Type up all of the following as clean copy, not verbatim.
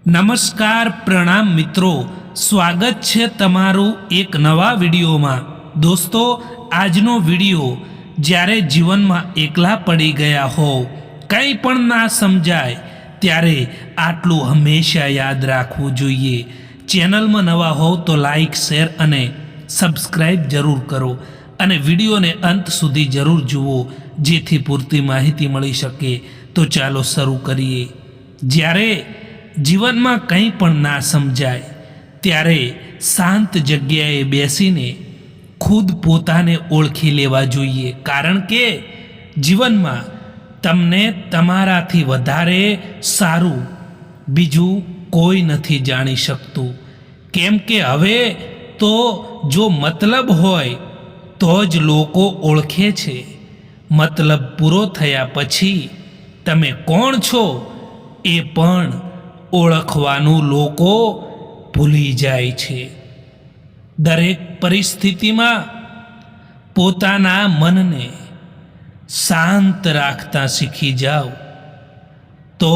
નમસ્કાર પ્રણામ મિત્રો, સ્વાગત છે તમારું એક નવા વિડીયોમાં। દોસ્તો, આજનો વિડીયો જ્યારે જીવનમાં એકલા પડી ગયા હોવ, કંઈ પણ ના સમજાય, ત્યારે આટલું હંમેશા યાદ રાખવું જોઈએ। ચેનલમાં નવા હોવ તો લાઈક, શેર અને સબસ્ક્રાઈબ જરૂર કરો અને વિડીયોને અંત સુધી જરૂર જુઓ, જેથી પૂરતી માહિતી મળી શકે। તો ચાલો શરૂ કરીએ। જ્યારે જીવનમાં કંઈ પણ ના સમજાય ત્યારે શાંત જગ્યાએ બેસીને ખુદ પોતાને ઓળખી લેવા જોઈએ, કારણ કે જીવનમાં તમને તમારાથી વધારે સારું બીજું કોઈ નથી જાણી શકતું। કેમ કે હવે તો જો મતલબ હોય તો જ લોકો ઓળખે છે। મતલબ પૂરો થયા પછી તમે કોણ છો એ પણ ઓળખવાનું લોકો ભૂલી જાય છે। દરેક પરિસ્થિતિમાં પોતાના મનને શાંત રાખતા શીખી જાઓ તો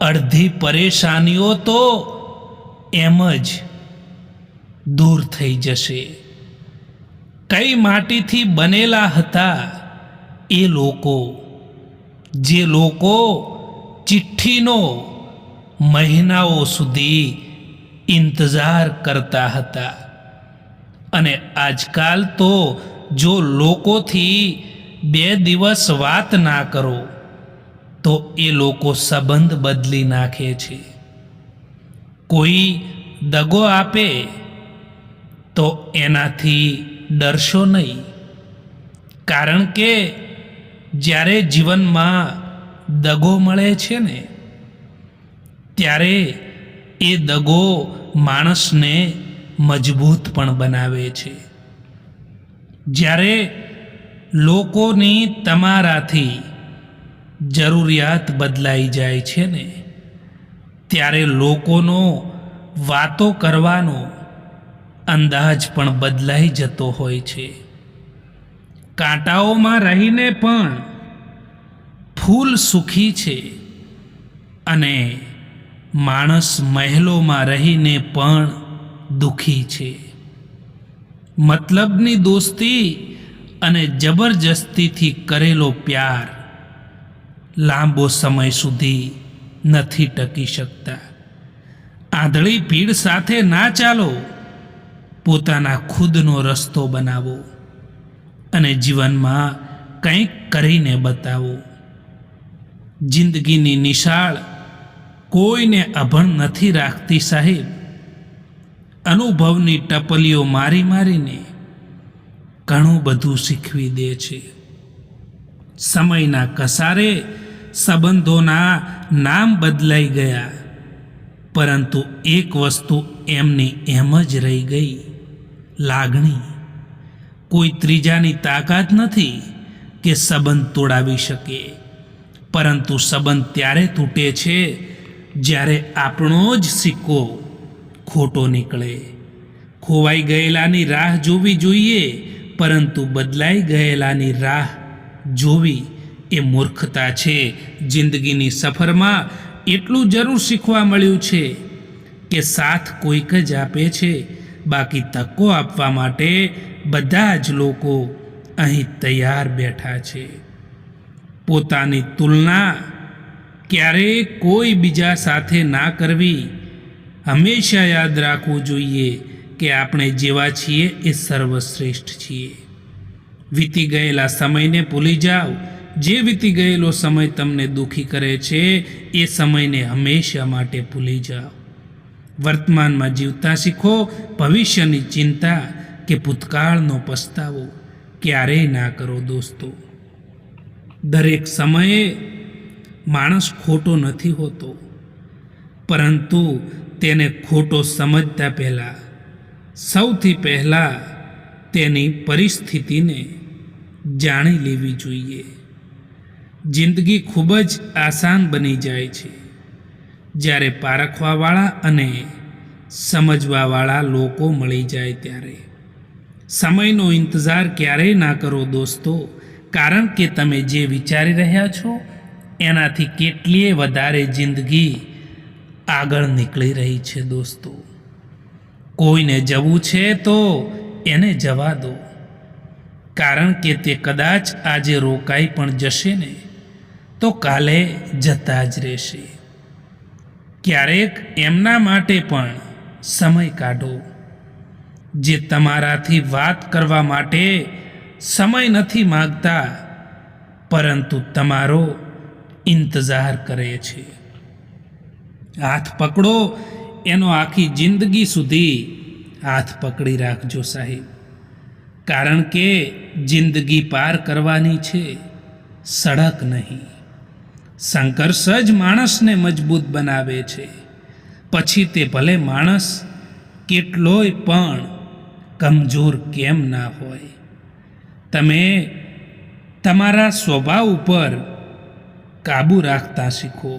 અડધી પરેશાનીઓ તો એમ જ દૂર થઈ જશે। કઈ માટીથી બનેલા હતા એ લોકો, જે લોકો ચિઠ્ઠીનો મહિનાઓ સુધી ઇંતજાર કરતા હતા, અને આજકાલ તો જો લોકોથી 2 દિવસ વાત ના કરો તો એ લોકો સંબંધ બદલી નાખે છે। કોઈ દગો આપે તો એનાથી ડરશો નહીં, કારણ કે જ્યારે જીવનમાં દગો મળે છે ને, ત્યારે એ દગો માણસને મજબૂત પણ બનાવે છે। જ્યારે લોકોની તમારાથી જરૂરિયાત બદલાઈ જાય છે ને, ત્યારે લોકોનો વાતો કરવાનો અંદાજ પણ બદલાઈ જતો હોય છે। કાંટાઓમાં રહીને પણ ફૂલ સુખી છે, અને માણસ મહેલોમાં રહીને પણ દુખી છે। મતલબની દોસ્તી અને જબરજસ્તીથી કરેલો પ્યાર લાંબો સમય સુધી નથી ટકી શકતા। આંધળી ભીડ સાથે ના ચાલો, પોતાના ખુદનો રસ્તો બનાવો અને જીવનમાં કંઈક કરીને બતાવો। જિંદગીની નિશાળ કોઈને અભણ નથી રાખતી સાહેબ, અનુભવની ટપલીઓ મારી મારીને ઘણું બધું શીખવી દે છે। સમયના કસારે સંબંધોના નામ બદલાઈ ગયા, પરંતુ એક વસ્તુ એમની એમ જ રહી ગઈ, લાગણી। કોઈ ત્રીજાની તાકાત નથી કે સંબંધ તોડાવી શકે, પરંતુ સંબંધ ત્યારે તૂટે છે જ્યારે આપણો જ સિક્કો ખોટો નીકળે। ખોવાઈ ગયેલાની રાહ જોવી જોઈએ, પરંતુ બદલાઈ ગયેલાની રાહ જોવી એ મૂર્ખતા છે। જિંદગીની સફરમાં એટલું જરૂર શીખવા મળ્યું છે કે સાથ કોઈક જ આપે છે, બાકી તકો આપવા માટે બધા જ લોકો અહીં તૈયાર બેઠા છે। પોતાની તુલના ક્યારેય કોઈ બીજા સાથે ના કરવી। હંમેશા યાદ રાખવું જોઈએ કે આપણે જેવા છીએ એ સર્વશ્રેષ્ઠ છીએ। વીતી ગયેલા સમયને ભૂલી જાઓ। જે વીતી ગયેલો સમય તમને દુઃખી કરે છે એ સમયને હંમેશા માટે ભૂલી જાઓ। વર્તમાનમાં જીવતા શીખો। ભવિષ્યની ચિંતા કે ભૂતકાળનો પસ્તાવો ક્યારેય ના કરો દોસ્તો। દરેક સમયે માણસ ખોટો નથી હોતો, પરંતુ તેને ખોટો સમજતા પહેલાં સૌથી પહેલાં તેની પરિસ્થિતિને જાણી લેવી જોઈએ। જિંદગી ખૂબ જ આસાન બની જાય છે જ્યારે પારખવાવાળા અને સમજવાવાળા લોકો મળી જાય ત્યારે। સમયનો ઇંતજાર ક્યારેય ના કરો દોસ્તો, કારણ કે તમે જે વિચારી રહ્યા છો એનાથી કેટલીય વધારે જિંદગી આગળ નીકળી રહી છે દોસ્તો. કોઈને જવું છે તો એને જવા દો, કારણ કે તે કદાચ આજે રોકાઈ પણ જશે ને તો કાલે જતા જ રહેશે. ક્યારેક એમના માટે પણ સમય કાઢો જે તમારાથી વાત કરવા માટે સમય નથી માગતા, પરંતુ તમારો ઇંતજાર કરે છે. હાથ પકડો એનો આખી જિંદગી સુધી હાથ પકડી રાખજો સાહેબ, કારણ કે જિંદગી પાર કરવાની છે, સડક નહીં. સંઘર્ષ જ માણસને મજબૂત બનાવે છે. પછી તે ભલે માણસ કેટલોય પણ કમજોર કેમ ના હોય. તમે તમારા સ્વભાવ ઉપર કાબૂ રાખતા શીખો,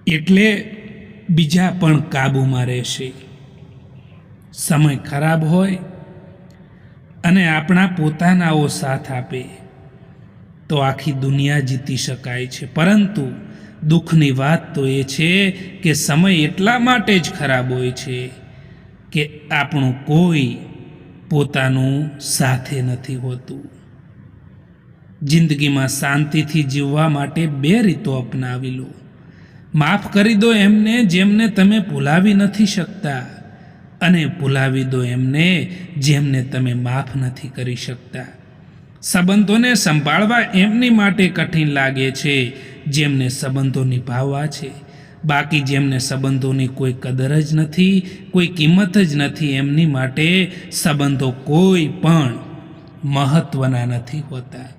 એટલે બીજા પણ કાબૂમાં રહેશે. સમય ખરાબ હોય અને આપણા પોતાનાઓ સાથ આપે તો આખી દુનિયા જીતી શકાય છે. પરંતુ દુઃખની વાત તો એ છે કે સમય એટલા માટે જ ખરાબ હોય છે કે આપણું કોઈ પોતાનું સાથે નથી હોતું. જિંદગીમાં શાંતિથી જીવવા માટે 2 રીતો અપનાવી લો. માફ કરી દો એમને જેમને તમે ભૂલાવી નથી શકતા, અને ભૂલાવી દો એમને જેમને તમે માફ નથી કરી શકતા. સંબંધોને સંભાળવા એમની માટે કઠિન લાગે છે જેમને સંબંધો નિભાવવા છે. બાકી જેમને સંબંધોની કોઈ કદર જ નથી, કોઈ કિંમત જ નથી, એમની માટે સંબંધો કોઈ પણ મહત્વના નથી હોતા.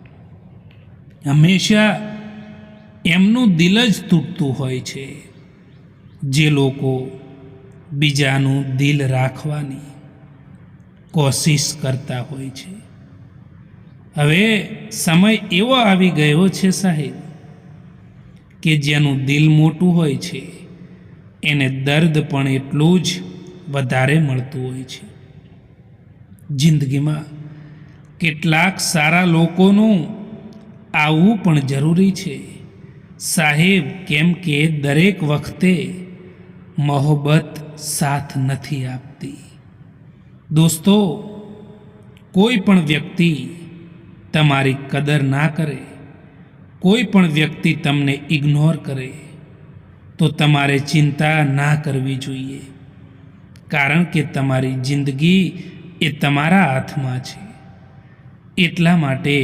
હંમેશા એમનું દિલ જ તૂટતું હોય છે જે લોકો બીજાનું દિલ રાખવાની કોશિશ કરતા હોય છે. હવે સમય એવો આવી ગયો છે સાહેબ કે જેનું દિલ મોટું હોય છે એને દર્દ પણ એટલું જ વધારે મળતું હોય છે. જિંદગીમાં કેટલાક સારા લોકોનું આવવું પણ જરૂરી છે સાહેબ, કેમ કે દરેક વખતે મોહબ્બત સાથ નથી આપતી. દોસ્તો, કોઈ પણ વ્યક્તિ તમારી કદર ના કરે, કોઈ પણ વ્યક્તિ તમને ઇગ્નોર કરે તો તમારે ચિંતા ના કરવી જોઈએ, કારણ કે તમારી જિંદગી એ તમારા હાથમાં છે. એટલા માટે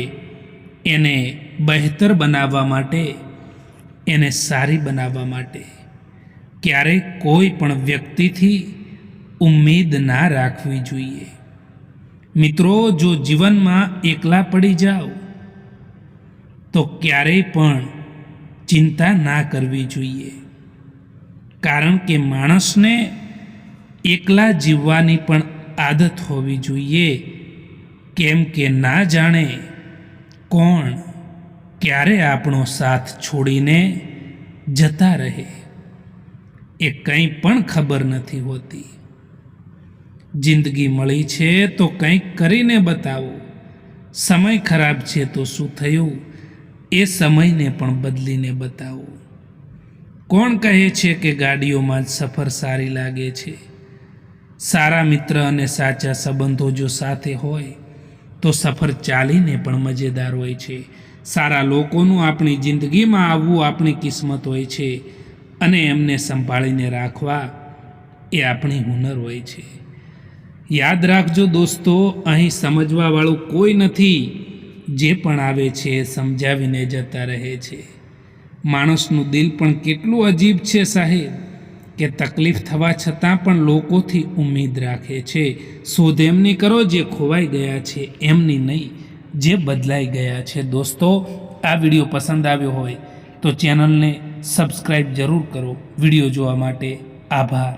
એને બહેતર બનાવવા માટે, એને સારી બનાવવા માટે ક્યારેય કોઈ પણ વ્યક્તિથી ઉમ્મીદ ના રાખવી જોઈએ. મિત્રો, જો જીવનમાં એકલા પડી જાઓ તો ક્યારેય પણ ચિંતા ના કરવી જોઈએ, કારણ કે માણસને એકલા જીવવાની પણ આદત હોવી જોઈએ. કેમ કે ના જાણે કોણ ક્યારે આપણો સાથ છોડીને જતા રહે, એ કંઈ પણ ખબર નથી હોતી. જિંદગી મળી છે તો કંઈક કરીને બતાવો. સમય ખરાબ છે તો શું થયું એ સમયને પણ બદલીને બતાવો. કોણ કહે છે કે ગાડીઓમાં જ સફર સારી લાગે છે? સારા મિત્ર અને સાચા સંબંધો જો સાથે હોય તો સફર ચાલીને પણ મજેદાર હોય છે. સારા લોકોનું આપણી જિંદગીમાં આવવું આપણી કિસ્મત હોય છે, અને એમને સંભાળીને રાખવા એ આપણી હુનર હોય છે. યાદ રાખજો દોસ્તો, અહીં સમજવાવાળું કોઈ નથી. જે પણ આવે છે એ સમજાવીને જતા રહે છે. માણસનું દિલ પણ કેટલું અજીબ છે સાહેબ, કે તકલીફ થવા છતાં પણ લોકોથી ઉમ્મીદ રાખે છે. શોધ એમની કરો જે ખોવાઈ ગયા છે, એમની નહીં જે બદલાઈ ગયા છે. દોસ્તો, આ વિડીયો પસંદ આવ્યો હોય તો ચેનલને સબસ્ક્રાઈબ જરૂર કરો. વિડીયો જોવા માટે આભાર.